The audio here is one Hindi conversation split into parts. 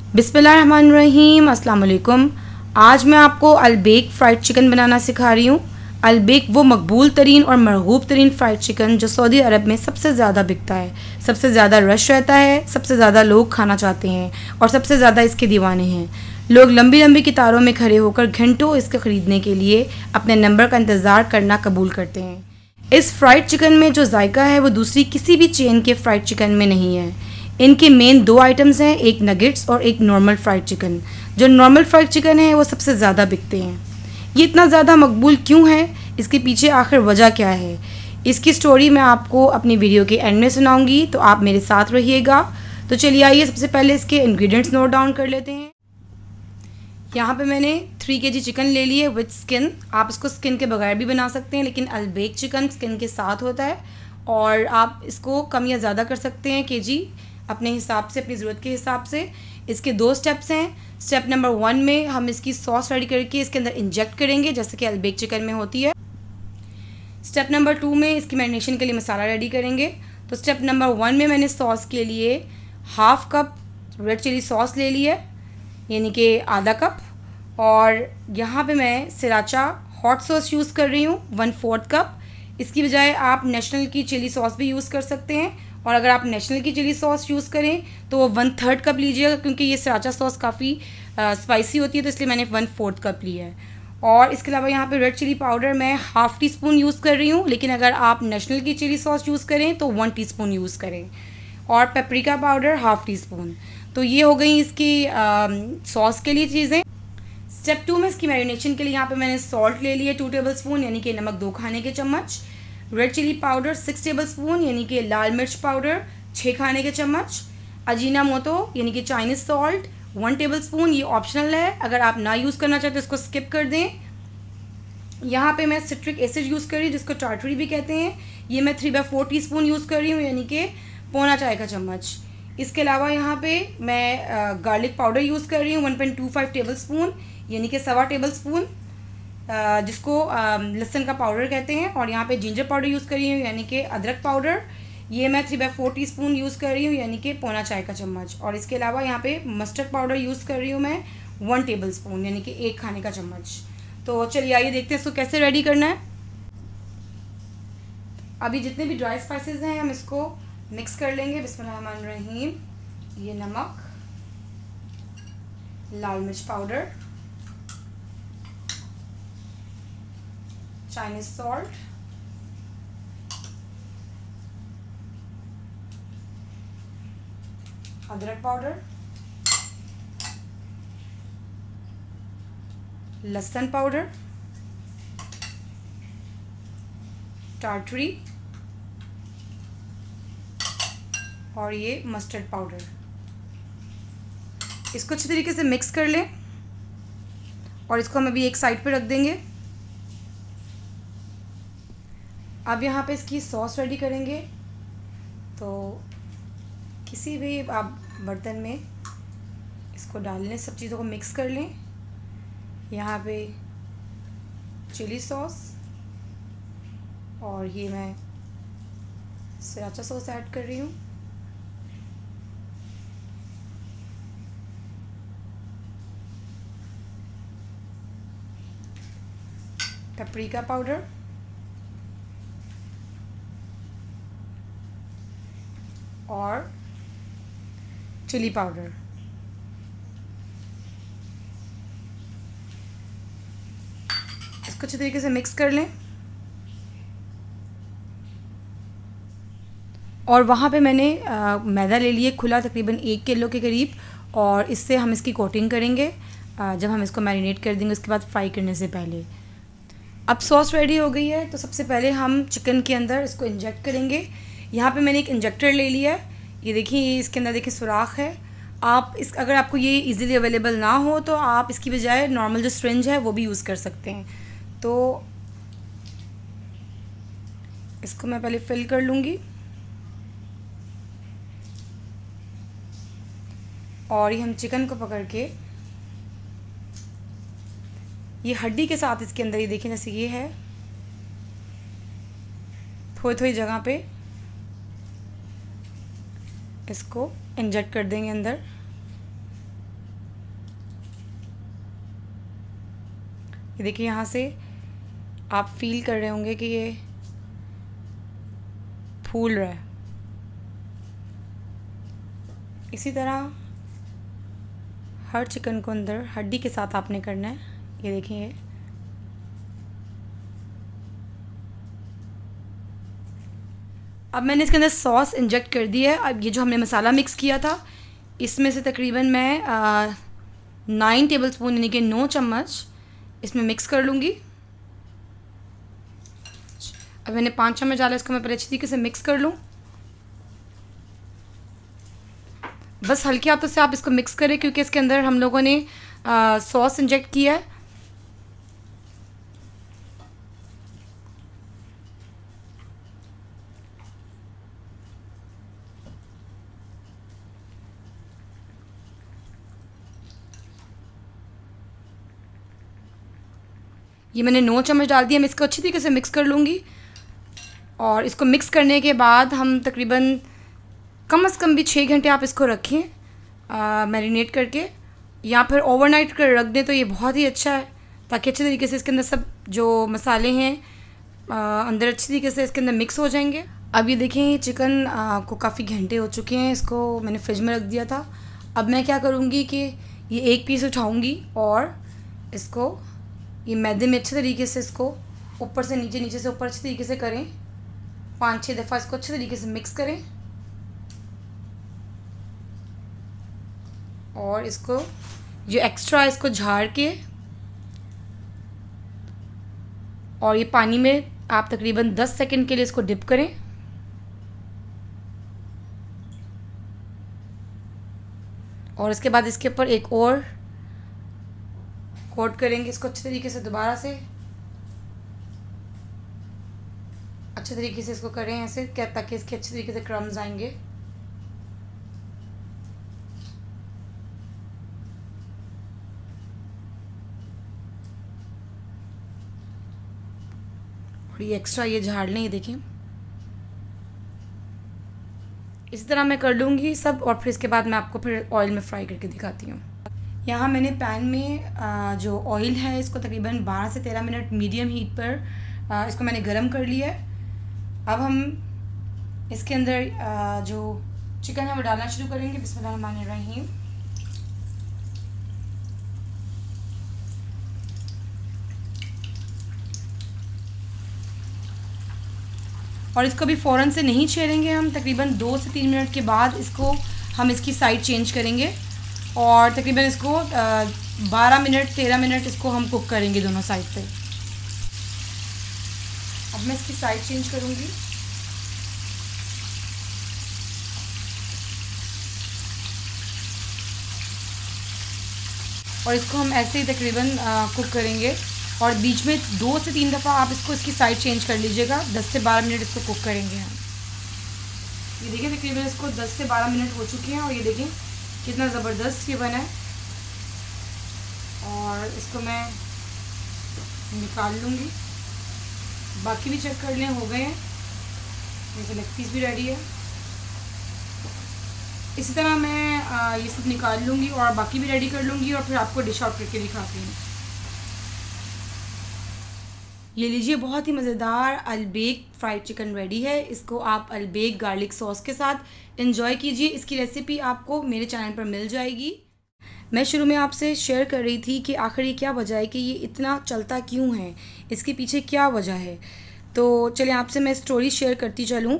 बिस्मिल्लाहिर्रहमानिर्रहीम, अस्सलाम वालेकुम। आज मैं आपको अलबेक फ़्राइड चिकन बनाना सिखा रही हूँ। अलबेक वो मकबूल तरीन और मरगूब तरीन फ़्राइड चिकन जो सऊदी अरब में सबसे ज़्यादा बिकता है, सबसे ज़्यादा रश रहता है, सबसे ज़्यादा लोग खाना चाहते हैं और सबसे ज़्यादा इसके दीवाने हैं। लोग लंबी लंबी कतारों में खड़े होकर घंटों इसके ख़रीदने के लिए अपने नंबर का इंतज़ार करना कबूल करते हैं। इस फ़्राइड चिकन में जो जायका है वो दूसरी किसी भी चेन के फ़्राइड चिकन में नहीं है। इनके मेन दो आइटम्स हैं, एक नगेट्स और एक नॉर्मल फ्राइड चिकन। जो नॉर्मल फ्राइड चिकन है वो सबसे ज़्यादा बिकते हैं। ये इतना ज़्यादा मकबूल क्यों है, इसके पीछे आखिर वजह क्या है, इसकी स्टोरी मैं आपको अपनी वीडियो के एंड में सुनाऊंगी, तो आप मेरे साथ रहिएगा। तो चलिए आइए सबसे पहले इसके इंग्रेडिएंट्स नोट डाउन कर लेते हैं। यहाँ पे मैंने 3 kg चिकन ले लिए विद स्किन। आप इसको स्किन के बगैर भी बना सकते हैं, लेकिन अलबेक चिकन स्किन के साथ होता है और आप इसको कम या ज़्यादा कर सकते हैं केजी अपने हिसाब से, अपनी ज़रूरत के हिसाब से। इसके 2 स्टेप्स हैं। स्टेप नंबर 1 में हम इसकी सॉस रेडी करके इसके अंदर इंजेक्ट करेंगे, जैसे कि अलबेक चिकन में होती है। स्टेप नंबर 2 में इसकी मैरिनेशन के लिए मसाला रेडी करेंगे। तो स्टेप नंबर 1 में मैंने सॉस के लिए half cup red chilli sauce ले ली है, यानी कि आधा कप। और यहाँ पे मैं सिराचा हॉट सॉस यूज़ कर रही हूँ 1/4 कप। इसकी बजाय आप नेशनल की चिली सॉस भी यूज़ कर सकते हैं, और अगर आप नेशनल की चिली सॉस यूज़ करें तो वो 1/3 कप लीजिएगा, क्योंकि ये सिराचा सॉस काफ़ी स्पाइसी होती है, तो इसलिए मैंने 1/4 कप लिया है। और इसके अलावा यहाँ पे रेड चिली पाउडर मैं ½ टीस्पून यूज़ कर रही हूँ, लेकिन अगर आप नेशनल की चिली सॉस यूज़ करें तो 1 टीस्पून यूज़ करें। और पेपरिका पाउडर ½ टीस्पून। तो ये हो गई इसकी सॉस के लिए चीज़ें। स्टेप 2 में इसकी मैरिनेशन के लिए यहाँ पे मैंने सॉल्ट ले लिया 2 टेबल स्पून, यानी कि नमक 2 खाने के चम्मच। Red chilli powder 6 tablespoon, यानी कि लाल मिर्च पाउडर 6 खाने के चम्मच। अजीना मोतो यानी कि चाइनीज़ सॉल्ट 1 टेबल स्पून, ये ऑप्शनल है, अगर आप ना यूज़ करना चाहते तो इसको स्किप कर दें। यहाँ पे मैं सिट्रिक एसिड यूज़ कर रही हूँ, जिसको टार्टरी भी कहते हैं। ये मैं 3/4 टीस्पून यूज़ कर रही हूँ, यानी कि पौना चाय का चम्मच। इसके अलावा यहाँ पे मैं गार्लिक पाउडर यूज़ कर रही हूँ 1.25 टेबल स्पून, यानी कि 1.25 टेबल स्पून, जिसको लहसुन का पाउडर कहते हैं। और यहाँ पे जिंजर पाउडर यूज़ कर रही हूँ, यानी कि अदरक पाउडर। ये मैं 3/4 टीस्पून यूज़ कर रही हूँ, यानी कि पौना चाय का चम्मच। और इसके अलावा यहाँ पे मस्टर्ड पाउडर यूज़ कर रही हूँ मैं 1 टेबल स्पून, यानी कि 1 खाने का चम्मच। तो चलिए आइए देखते हैं इसको कैसे रेडी करना है। अभी जितने भी ड्राई स्पाइसेस हैं हम इसको मिक्स कर लेंगे। बिस्मिल्लाहिर्रहमानिर्रहीम। ये नमक, लाल मिर्च पाउडर, चाइनीज सॉल्ट, अदरक पाउडर, लहसुन पाउडर, टार्टरी और ये मस्टर्ड पाउडर। इसको अच्छी तरीके से मिक्स कर लें और इसको हम अभी एक साइड पे रख देंगे। अब यहाँ पे इसकी सॉस रेडी करेंगे। तो किसी भी आप बर्तन में इसको डाल लें, सब चीज़ों को मिक्स कर लें। यहाँ पे चिली सॉस और ये मैं सिराचा सॉस ऐड कर रही हूँ। पेपरिका पाउडर और चिली पाउडर। इसको अच्छी तरीके से मिक्स कर लें। और वहाँ पे मैंने मैदा ले लिए खुला, तकरीबन 1 किलो के करीब, और इससे हम इसकी कोटिंग करेंगे जब हम इसको मैरिनेट कर देंगे, उसके बाद फ्राई करने से पहले। अब सॉस रेडी हो गई है, तो सबसे पहले हम चिकन के अंदर इसको इंजेक्ट करेंगे। यहाँ पे मैंने एक इंजेक्टर ले लिया है, ये देखिए इसके अंदर देखिए सुराख है। आप अगर आपको ये इजीली अवेलेबल ना हो तो आप इसकी बजाय नॉर्मल जो सिरिंज है वो भी यूज़ कर सकते हैं। तो इसको मैं पहले फिल कर लूँगी और ये हम चिकन को पकड़ के ये हड्डी के साथ इसके अंदर, ये देखें जैसे ये है, थोड़ी थोड़ी जगह पे इसको इंजेक्ट कर देंगे अंदर। ये देखिए यहाँ से आप फील कर रहे होंगे कि ये फूल रहा है। इसी तरह हर चिकन को अंदर हड्डी के साथ आपने करना है। ये देखिए अब मैंने इसके अंदर सॉस इंजेक्ट कर दी है। अब ये जो हमने मसाला मिक्स किया था इसमें से तकरीबन मैं 9 टेबलस्पून यानी कि 9 चम्मच इसमें मिक्स कर लूँगी। अब मैंने 5 चम्मच डाला, इसको मैं पहले अच्छी तरीके से मिक्स कर लूँ। बस हल्के हाथों से आप इसको मिक्स करें क्योंकि इसके अंदर हम लोगों ने सॉस इंजेक्ट किया है। ये मैंने 9 चम्मच डाल दिया। मैं इसको अच्छी तरीके से मिक्स कर लूँगी और इसको मिक्स करने के बाद हम तकरीबन कम से कम भी 6 घंटे आप इसको रखें मैरिनेट करके, या फिर ओवरनाइट कर रख दें तो ये बहुत ही अच्छा है, ताकि अच्छे तरीके से इसके अंदर सब जो मसाले हैं अंदर अच्छी तरीके से इसके अंदर मिक्स हो जाएंगे। अब ये देखें चिकन को काफ़ी घंटे हो चुके हैं, इसको मैंने फ्रिज में रख दिया था। अब मैं क्या करूँगी कि ये एक पीस उठाऊँगी और इसको ये मैदे में अच्छे तरीके से इसको ऊपर से नीचे, नीचे से ऊपर अच्छे तरीके से करें। 5-6 दफ़ा इसको अच्छे तरीके से मिक्स करें और इसको जो एक्स्ट्रा इसको झाड़ के और ये पानी में आप तकरीबन 10 सेकंड के लिए इसको डिप करें। और इसके बाद इसके ऊपर एक और कोट करेंगे इसको अच्छे तरीके से, दोबारा से अच्छे तरीके से इसको करें ऐसे ताकि इसके अच्छे तरीके से क्रम्स आएंगे। और ये एक्स्ट्रा ये झाड़ लें, ये देखें इस तरह मैं कर लूँगी सब। और फिर इसके बाद मैं आपको फिर ऑयल में फ्राई करके दिखाती हूँ। यहाँ मैंने पैन में जो ऑयल है इसको तकरीबन 12 से 13 मिनट मीडियम हीट पर इसको मैंने गरम कर लिया है। अब हम इसके अंदर जो चिकन है वो डालना शुरू करेंगे। बिस्मिल्लाहिर्रहमानिर्रहीम। और इसको भी फ़ौरन से नहीं छेड़ेंगे हम, तकरीबन 2 से 3 मिनट के बाद इसको हम इसकी साइड चेंज करेंगे और तकरीबन इसको 12 मिनट 13 मिनट इसको हम कुक करेंगे दोनों साइड पे। अब मैं इसकी साइड चेंज करूँगी। और इसको हम ऐसे ही तकरीबन कुक करेंगे और बीच में 2 से 3 दफ़ा आप इसकी साइड चेंज कर लीजिएगा। 10 से 12 मिनट इसको कुक करेंगे हम। ये देखिए तकरीबन इसको 10 से 12 मिनट हो चुके हैं और ये देखिए कितना ज़बरदस्त ये बना है। और इसको मैं निकाल लूँगी, बाकी भी चेक कर लें हो गए हैं। जैसे लेग पीस भी रेडी है। इसी तरह मैं ये सब निकाल लूँगी और बाकी भी रेडी कर लूँगी और फिर आपको डिश आउट करके दिखाती हूँ। ये लीजिए बहुत ही मज़ेदार अलबेक फ्राइड चिकन रेडी है। इसको आप अलबेक गार्लिक सॉस के साथ एंजॉय कीजिए। इसकी रेसिपी आपको मेरे चैनल पर मिल जाएगी। मैं शुरू में आपसे शेयर कर रही थी कि आखिर ये क्या वजह है कि ये इतना चलता क्यों है, इसके पीछे क्या वजह है। तो चलिए आपसे मैं स्टोरी शेयर करती चलूँ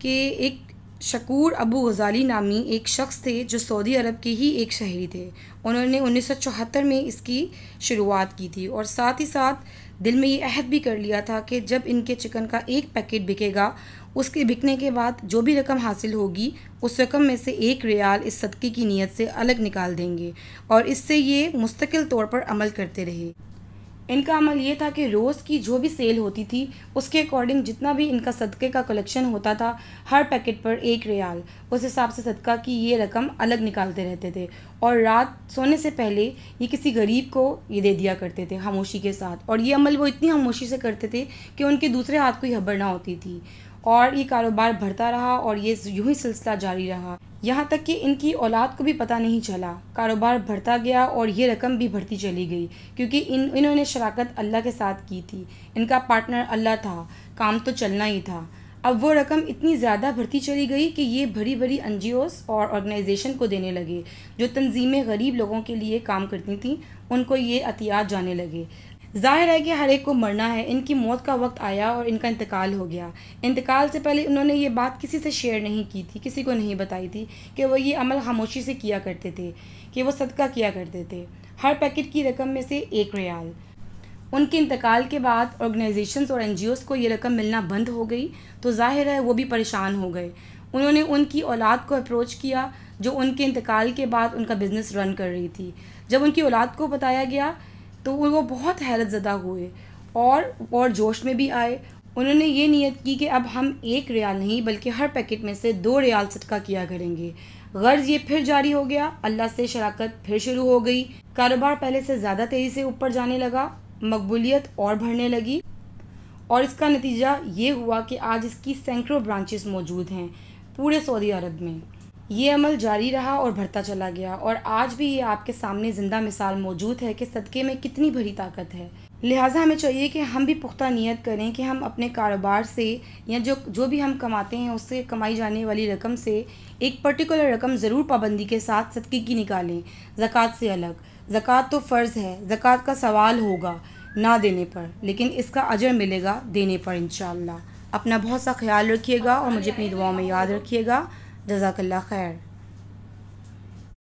कि एक शकूर अबू गज़ाली नामी एक शख्स थे जो सऊदी अरब के ही एक शहरी थे। उन्होंने 1974 में इसकी शुरुआत की थी और साथ ही साथ दिल में ये अहद भी कर लिया था कि जब इनके चिकन का एक पैकेट बिकेगा उसके बिकने के बाद जो भी रकम हासिल होगी उस रकम में से 1 रियाल इस सदक़े की नीयत से अलग निकाल देंगे। और इससे ये मुस्तकिल तौर पर अमल करते रहे। इनका अमल ये था कि रोज़ की जो भी सेल होती थी उसके अकॉर्डिंग जितना भी इनका सदक़े का कलेक्शन होता था हर पैकेट पर 1 रियाल उस हिसाब से सदका की ये रकम अलग निकालते रहते थे। और रात सोने से पहले ये किसी गरीब को ये दे दिया करते थे खामोशी के साथ। और ये अमल वो इतनी खामोशी से करते थे कि उनके दूसरे हाथ को ही खबर ना होती थी। और ये कारोबार बढ़ता रहा और ये यूं ही सिलसिला जारी रहा, यहाँ तक कि इनकी औलाद को भी पता नहीं चला। कारोबार बढ़ता गया और ये रकम भी बढ़ती चली गई, क्योंकि इन्होंने शराकत अल्लाह के साथ की थी। इनका पार्टनर अल्लाह था, काम तो चलना ही था। अब वो रकम इतनी ज़्यादा बढ़ती चली गई कि ये बड़ी बड़ी NGOs और ऑर्गेनाइजेशन को देने लगे। जो तंजीमें गरीब लोगों के लिए काम करती थीं, उनको ये अतियात जाने लगे। ज़ाहिर है कि हर एक को मरना है। इनकी मौत का वक्त आया और इनका इंतकाल हो गया। इंतकाल से पहले उन्होंने ये बात किसी से शेयर नहीं की थी, किसी को नहीं बताई थी कि वो ये अमल खामोशी से किया करते थे, कि वो सदका किया करते थे। हर पैकेट की रकम में से 1 रियाल। उनके इंतकाल के बाद ऑर्गेनाइजेशंस और NGOs को ये रकम मिलना बंद हो गई, तो जाहिर है वो भी परेशान हो गए। उन्होंने उनकी औलाद को अप्रोच किया, जो उनके इंतकाल के बाद उनका बिज़नेस रन कर रही थी। जब उनकी औलाद को बताया गया तो वो बहुत हैरत ज़दा हुए और जोश में भी आए। उन्होंने ये नियत की कि अब हम 1 रियाल नहीं बल्कि हर पैकेट में से 2 रियाल सदका किया करेंगे। गर्ज ये फिर जारी हो गया, अल्लाह से शराकत फिर शुरू हो गई। कारोबार पहले से ज़्यादा तेज़ी से ऊपर जाने लगा, मकबूलियत और बढ़ने लगी और इसका नतीजा ये हुआ कि आज इसकी सैकड़ों ब्रांचेस मौजूद हैं पूरे सऊदी अरब में। ये अमल जारी रहा और बढ़ता चला गया और आज भी ये आपके सामने ज़िंदा मिसाल मौजूद है कि सदक़े में कितनी बड़ी ताकत है। लिहाजा हमें चाहिए कि हम भी पुख्ता नियत करें कि हम अपने कारोबार से या जो भी हम कमाते हैं उससे कमाई जाने वाली रकम से एक पर्टिकुलर रकम ज़रूर पाबंदी के साथ सदक़े की निकालें, ज़कात से अलग। ज़कात तो फ़र्ज़ है, ज़कात का सवाल होगा ना देने पर, लेकिन इसका अजर मिलेगा देने पर इंशाअल्लाह। अपना बहुत सा ख्याल रखिएगा और मुझे अपनी दुआओं में याद रखिएगा। जज़ाकल्लाह खैर।